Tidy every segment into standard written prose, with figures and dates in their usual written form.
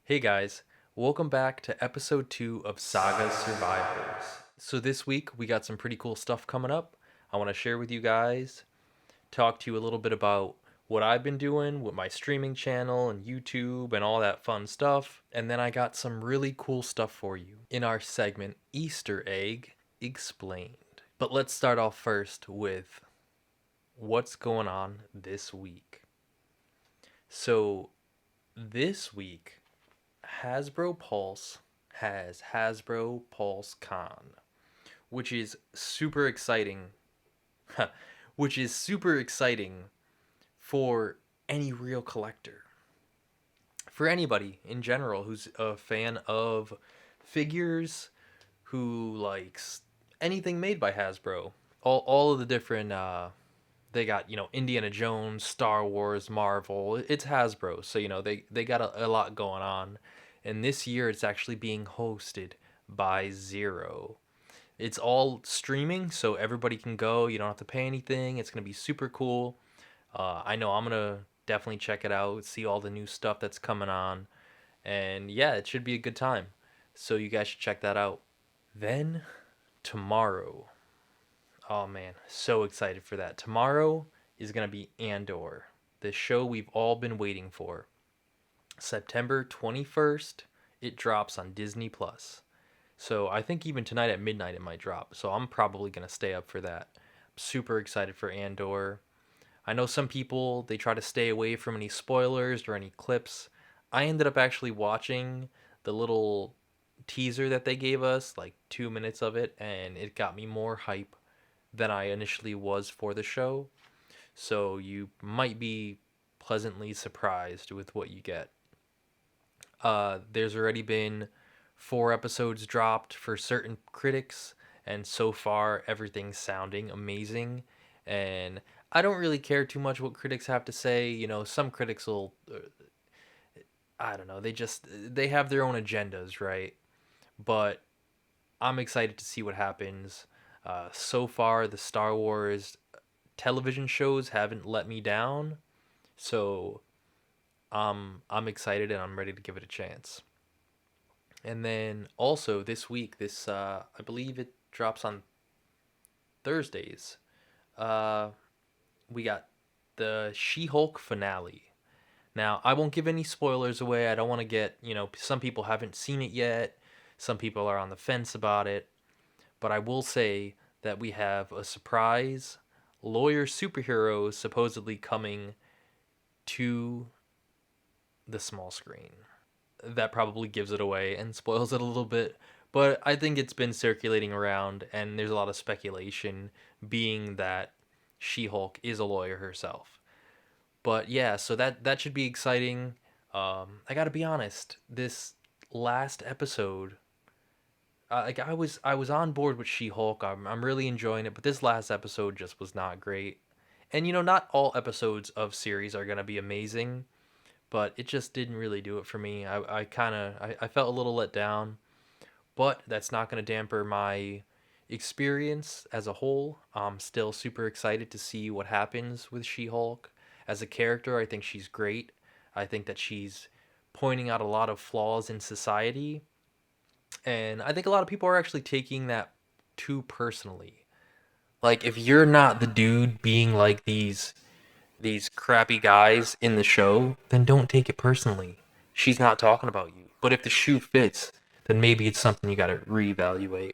Hey guys, welcome back to episode 2 of Saga Survivors. So, this week we got some pretty cool stuff coming up. I want to share with you guys, talk to you a little bit about what I've been doing with my streaming channel and YouTube and all that fun stuff. And then I got some really cool stuff for you in our segment Easter Egg Explained. But let's start off first with what's going on this week. So, this week Hasbro Pulse has Hasbro Pulse Con, which is super exciting. which is super exciting for any real collector. For anybody in general who's a fan of figures, who likes anything made by Hasbro. All of the different they got, Indiana Jones, Star Wars, Marvel. It's Hasbro, so they got a lot going on. And this year it's actually being hosted by Zero. It's all streaming, so everybody can go. You don't have to pay anything. It's gonna be super cool. I know I'm gonna definitely check it out, see all the new stuff that's coming on, and yeah, it should be a good time. So you guys should check that out. Then tomorrow, oh man, so excited for that. Tomorrow is going to be Andor, the show we've all been waiting for. September 21st, it drops on Disney Plus. So I think even tonight at midnight it might drop. So I'm probably going to stay up for that. I'm super excited for Andor. I know some people, they try to stay away from any spoilers or any clips. I ended up actually watching the little teaser that they gave us, like 2 minutes of it, and it got me more hype than I initially was for the show. So you might be pleasantly surprised with what you get. There's already been 4 episodes dropped for certain critics, and so far everything's sounding amazing. And I don't really care too much what critics have to say. Some critics will, I don't know, they have their own agendas, right? But I'm excited to see what happens. So far, the Star Wars television shows haven't let me down, so I'm excited and I'm ready to give it a chance. And then also this week, this I believe it drops on Thursdays. Uh, we got the She-Hulk finale. Now I won't give any spoilers away. I don't want to get, some people haven't seen it yet. Some people are on the fence about it. But I will say that we have a surprise lawyer superhero supposedly coming to the small screen. That probably gives it away and spoils it a little bit, but I think it's been circulating around, and there's a lot of speculation being that She Hulk is a lawyer herself. But yeah, so that should be exciting. I gotta be honest, this last episode, like I was on board with She Hulk. I'm really enjoying it, but this last episode just was not great. And not all episodes of series are gonna be amazing, but it just didn't really do it for me. I felt a little let down, but that's not gonna damper my experience as a whole. I'm still super excited to see what happens with She Hulk. As a character, I think she's great. I think that she's pointing out a lot of flaws in society, and I think a lot of people are actually taking that too personally. Like, if you're not the dude being like these crappy guys in the show, then don't take it personally. She's not talking about you. But if the shoe fits, then maybe it's something you got to reevaluate.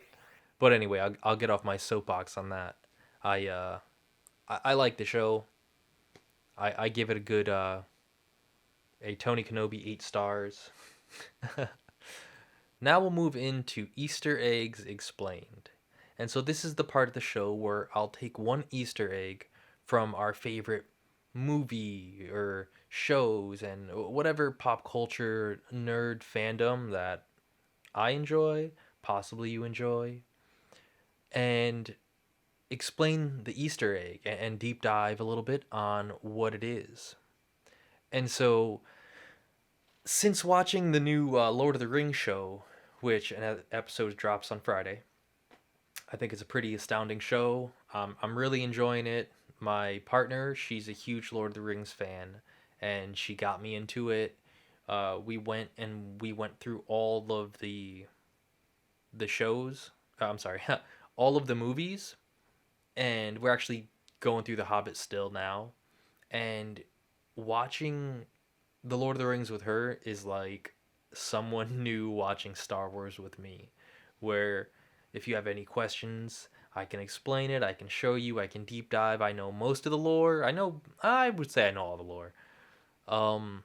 But anyway, I'll get off my soapbox on that. I like the show. I give it a good a Tony Kenobi 8 stars. Now we'll move into Easter eggs explained. And so this is the part of the show where I'll take one Easter egg from our favorite movie or shows and whatever pop culture nerd fandom that I enjoy, possibly you enjoy, and explain the Easter egg and deep dive a little bit on what it is. And so, since watching the new Lord of the Rings show, which an episode drops on Friday, I think it's a pretty astounding show. I'm really enjoying it. My partner, she's a huge Lord of the Rings fan, and she got me into it. we went through all of the shows. I'm sorry, all of the movies, and we're actually going through The Hobbit still now. And watching The Lord of the Rings with her is like someone new watching Star Wars with me, where if you have any questions, I can explain it, I can show you, I can deep dive. I know most of the lore. I would say I know all the lore. Um,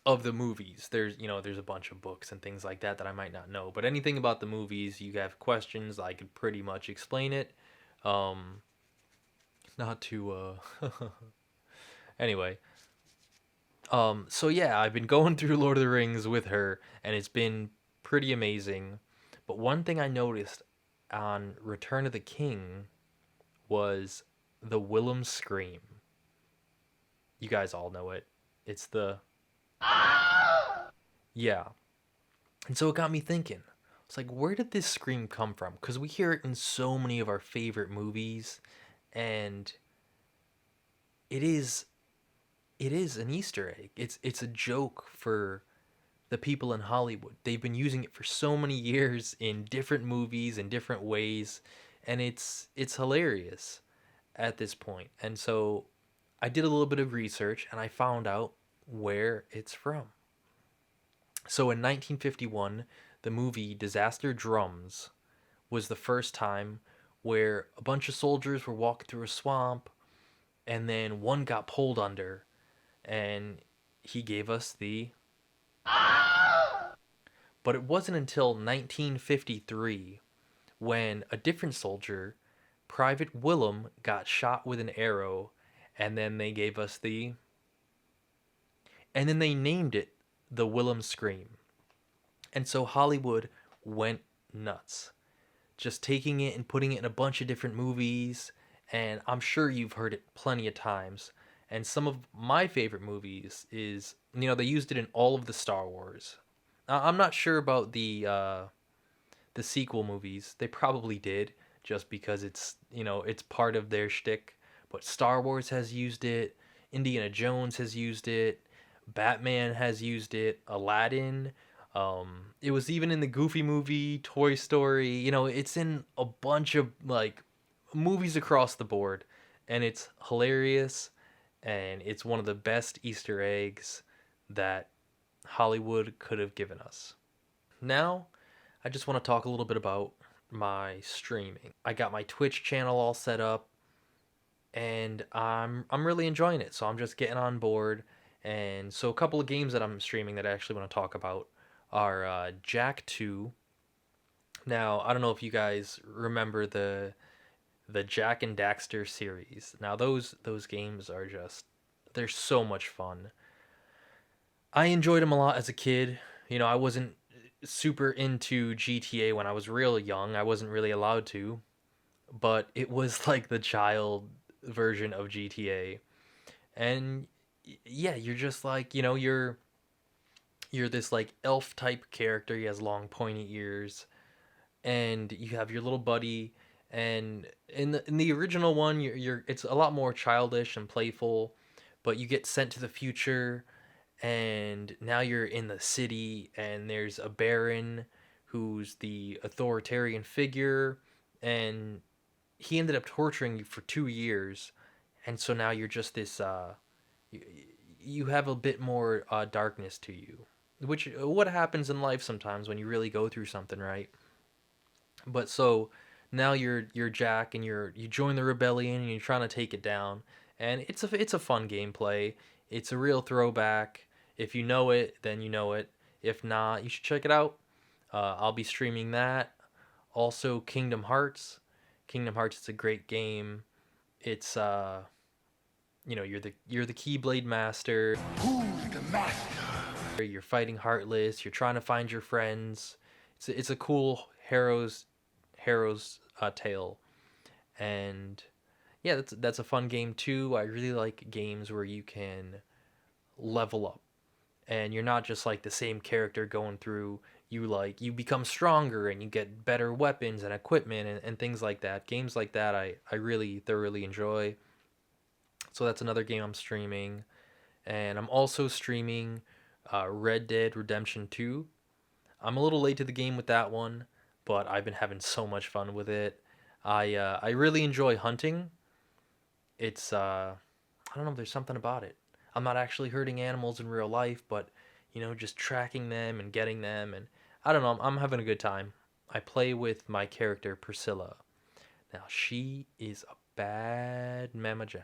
of the movies. There's a bunch of books and things like that that I might not know, but anything about the movies, you have questions, I could pretty much explain it. Um, not to anyway, so yeah, I've been going through Lord of the Rings with her, and it's been pretty amazing. But one thing I noticed on Return of the King was the Wilhelm Scream. You guys all know it. It's the yeah. And so it got me thinking. It's like, where did this scream come from? Because we hear it in so many of our favorite movies, and it is it is an Easter egg. It's a joke for the people in Hollywood. They've been using it for so many years in different movies in different ways, and it's hilarious at this point. And so I did a little bit of research and I found out where it's from. So in 1951, the movie Disaster Drums was the first time where a bunch of soldiers were walking through a swamp, and then one got pulled under, and he gave us the. But it wasn't until 1953 when a different soldier, Private Willem, got shot with an arrow, and then they gave us the. And then they named it the Wilhelm Scream. And so Hollywood went nuts, just taking it and putting it in a bunch of different movies. And I'm sure you've heard it plenty of times. And some of my favorite movies is, they used it in all of the Star Wars. I'm not sure about the sequel movies. They probably did, just because it's part of their shtick. But Star Wars has used it. Indiana Jones has used it. Batman has used it. Aladdin. It was even in the Goofy movie, Toy Story. It's in a bunch of like movies across the board, and it's hilarious, and it's one of the best Easter eggs that Hollywood could have given us. Now, I just want to talk a little bit about my streaming. I got my Twitch channel all set up, and I'm really enjoying it. So I'm just getting on board. And so a couple of games that I'm streaming that I actually want to talk about are Jack 2. Now, I don't know if you guys remember the Jack and Daxter series. Now those games are just, they're so much fun. I enjoyed them a lot as a kid. I wasn't super into GTA when I was real young. I wasn't really allowed to, but it was like the child version of GTA. And yeah, you're just like, you're this like elf type character. He has long pointy ears, and you have your little buddy. And in the original one, you're it's a lot more childish and playful, but you get sent to the future, and now you're in the city, and there's a baron who's the authoritarian figure, and he ended up torturing you for 2 years, and so now you're just this you, you have a bit more darkness to you, which what happens in life sometimes when you really go through something, right? But so now you're Jack, and you join the rebellion, and you're trying to take it down, and it's a fun gameplay. It's a real throwback. If you know it, then you know it. If not, you should check it out. I'll be streaming that. Also, Kingdom Hearts. Kingdom Hearts is a great game. It's you're the Keyblade Master. Who's the master? You're fighting Heartless. You're trying to find your friends. It's a cool hero's tale, and yeah, that's a fun game too. I really like games where you can level up, and you're not just like the same character going through. You become stronger, and you get better weapons and equipment, and things like that. Games like that I really thoroughly enjoy. So that's another game I'm streaming. And I'm also streaming Red Dead Redemption 2. I'm a little late to the game with that one, but I've been having so much fun with it. I really enjoy hunting. It's I don't know, there's something about it. I'm not actually hurting animals in real life, but just tracking them and getting them, and I don't know, I'm having a good time. I play with my character Priscilla. Now she is a bad mamma jamma.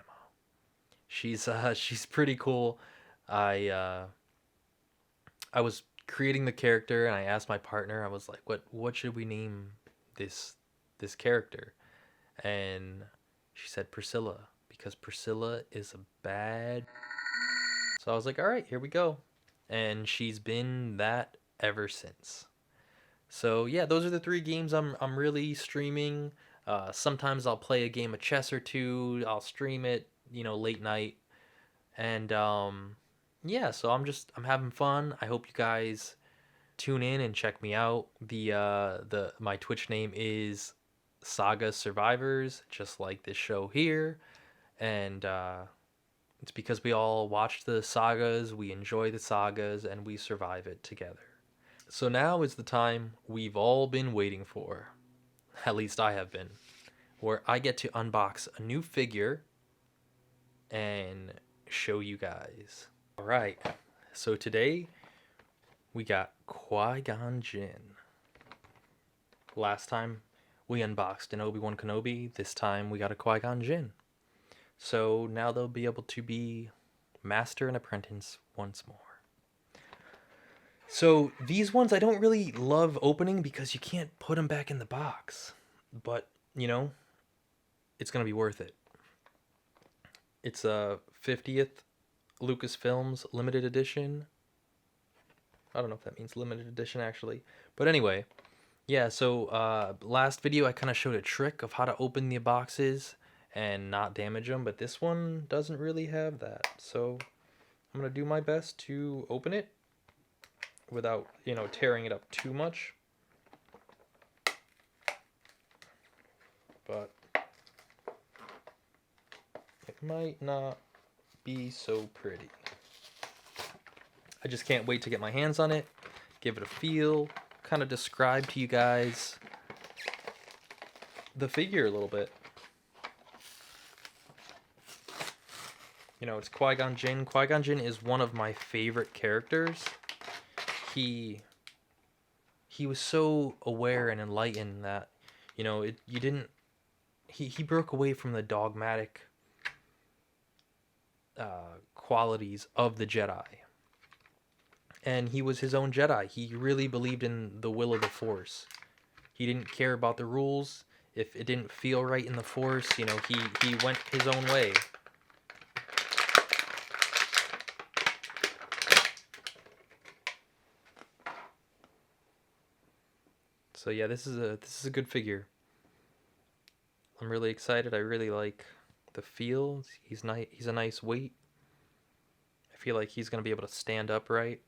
She's pretty cool. I uh I was creating the character and I asked my partner, I was like, what should we name this this character? And she said Priscilla because Priscilla is a bad. So I was like, all right, here we go. And she's been that ever since. So yeah, those are the three games I'm really streaming. Sometimes I'll play a game of chess or two. I'll stream it, late night. And yeah, so I'm having fun. I hope you guys tune in and check me out. The my Twitch name is Saga Survivors, just like this show here. And it's because we all watch the sagas, we enjoy the sagas, and we survive it together. So now is the time we've all been waiting for. At least I have been. Where I get to unbox a new figure and show you guys. Alright, so today we got Qui-Gon Jinn. Last time we unboxed an Obi-Wan Kenobi, this time we got a Qui-Gon Jinn. So now they'll be able to be master and apprentice once more. So these ones I don't really love opening because you can't put them back in the box. But, it's going to be worth it. It's a 50th Lucasfilms limited edition. I don't know if that means limited edition actually. But anyway, yeah, so last video I kind of showed a trick of how to open the boxes and not damage them, but this one doesn't really have that. So I'm going to do my best to open it without, tearing it up too much. But it might not be so pretty. I just can't wait to get my hands on it, give it a feel, kind of describe to you guys the figure a little bit. It's Qui-Gon Jinn. Qui-Gon Jinn is one of my favorite characters. He was so aware and enlightened that, he broke away from the dogmatic qualities of the Jedi. And he was his own Jedi. He really believed in the will of the Force. He didn't care about the rules. If it didn't feel right in the Force, he went his own way. So yeah, this is a good figure. I'm really excited. I really like the feel. He's nice. He's a nice weight. I feel like he's gonna be able to stand upright.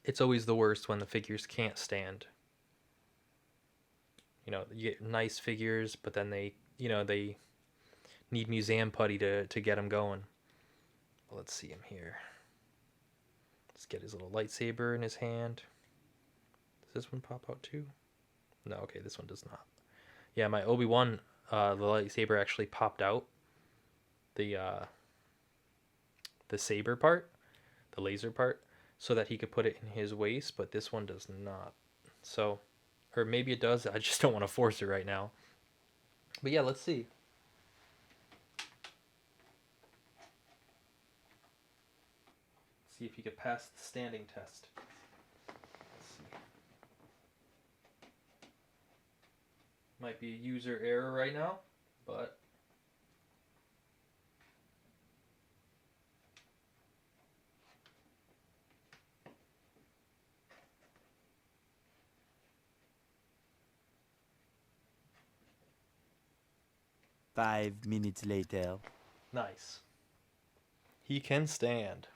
It's always the worst when the figures can't stand. You get nice figures, but then they need museum putty to get them going. Well, let's see him here. Let's get his little lightsaber in his hand. Does this one pop out too? No, okay, this one does not. Yeah, my Obi-Wan, the lightsaber actually popped out. The saber part, the laser part, so that he could put it in his waist, but this one does not. So, or maybe it does, I just don't want to force it right now. But yeah, let's see. See if you could pass the standing test. Let's see. Might be a user error right now, but Five minutes later. nice. He can stand.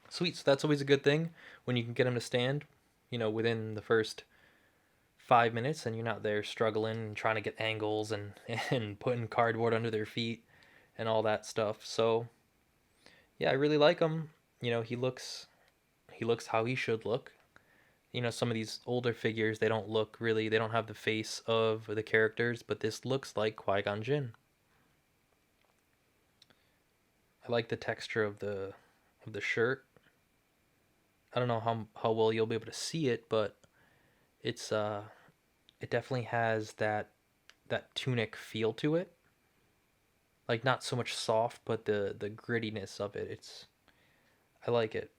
Sweet, so that's always a good thing when you can get him to stand, within the first 5 minutes and you're not there struggling and trying to get angles and, and putting cardboard under their feet and all that stuff. So, yeah, I really like him. He looks He looks how he should look. Some of these older figures, they don't have the face of the characters, but this looks like Qui-Gon Jinn. I like the texture of the shirt. I don't know how well you'll be able to see it, but it's it definitely has that tunic feel to it. Like not so much soft, but the grittiness of it. I like it.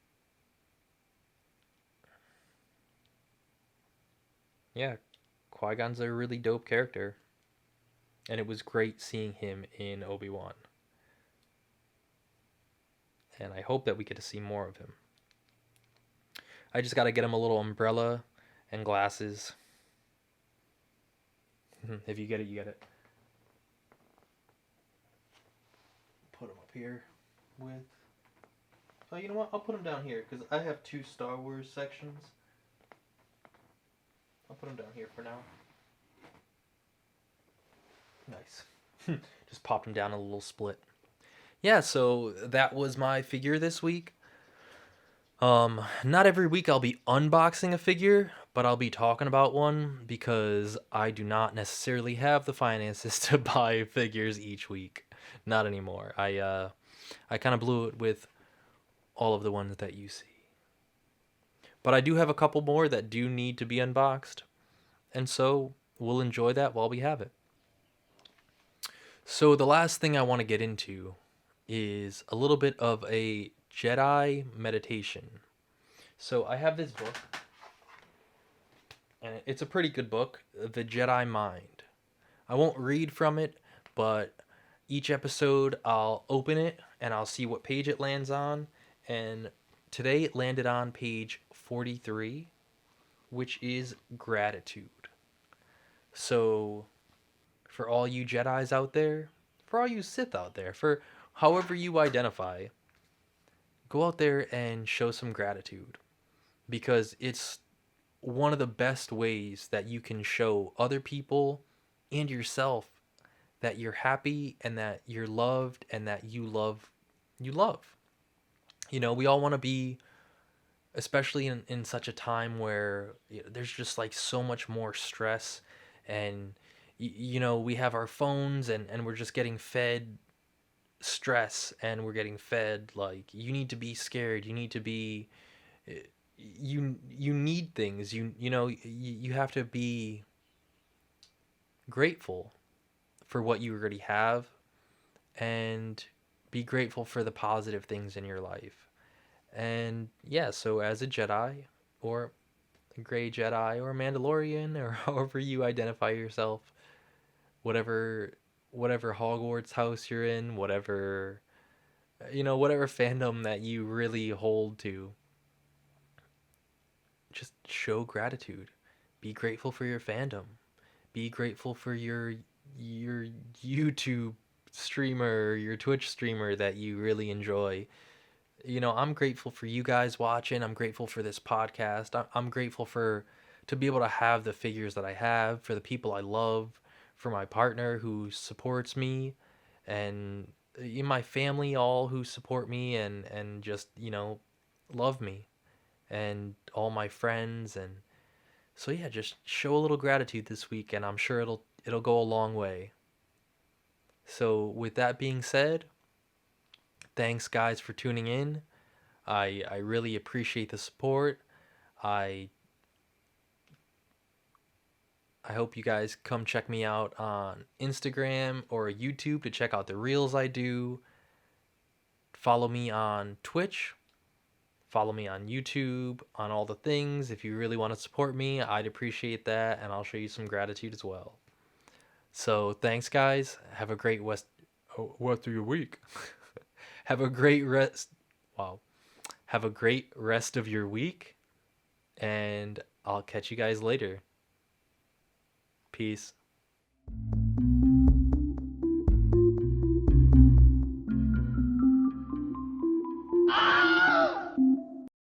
Yeah, Qui-Gon's a really dope character, and it was great seeing him in Obi-Wan. And I hope that we get to see more of him. I just got to get him a little umbrella and glasses. If you get it, you get it. Put him up here with. Oh, you know what? I'll put him down here because I have two Star Wars sections. I'll put him down here for now. Nice. Just popped him down a little split. Yeah, so that was my figure this week. Not every week I'll be unboxing a figure, but I'll be talking about one because I do not necessarily have the finances to buy figures each week. Not anymore. I kind of blew it with all of the ones that you see. But I do have a couple more that do need to be unboxed, and so we'll enjoy that while we have it. So the last thing I want to get into is a little bit of a Jedi meditation. So I have this book, and it's a pretty good book, The Jedi Mind. I won't read from it, but each episode I'll open it and I'll see what page it lands on. And today it landed on page 43, which is gratitude. So for all you Jedis out there, for all you Sith out there, for however you identify, go out there and show some gratitude, because it's one of the best ways that you can show other people and yourself that you're happy and that you're loved and that you love. We all want to be, especially in such a time where there's just like so much more stress, and we have our phones, and we're just getting fed stress, and we're getting fed like you need to be scared, you need to be you need things, you have to be grateful for what you already have, and be grateful for the positive things in your life. And yeah, so as a Jedi, or a gray Jedi, or a Mandalorian, or however you identify yourself, whatever Hogwarts house you're in, whatever fandom that you really hold to, just show gratitude. Be grateful for your fandom. Be grateful for your YouTube streamer, your Twitch streamer that you really enjoy. I'm grateful for you guys watching. I'm grateful for this podcast. I'm grateful to be able to have the figures that I have, for the people I love, for my partner who supports me, and my family all who support me and just love me, and all my friends. And so yeah, just show a little gratitude this week, and I'm sure it'll go a long way. So with that being said, thanks guys for tuning in. I really appreciate the support. I hope you guys come check me out on Instagram or YouTube to check out the reels I do. Follow me on Twitch. Follow me on YouTube, on all the things. If you really want to support me, I'd appreciate that, and I'll show you some gratitude as well. So thanks guys. Have a great rest of your week. Have a great rest. Wow. Have a great rest of your week, and I'll catch you guys later. Peace.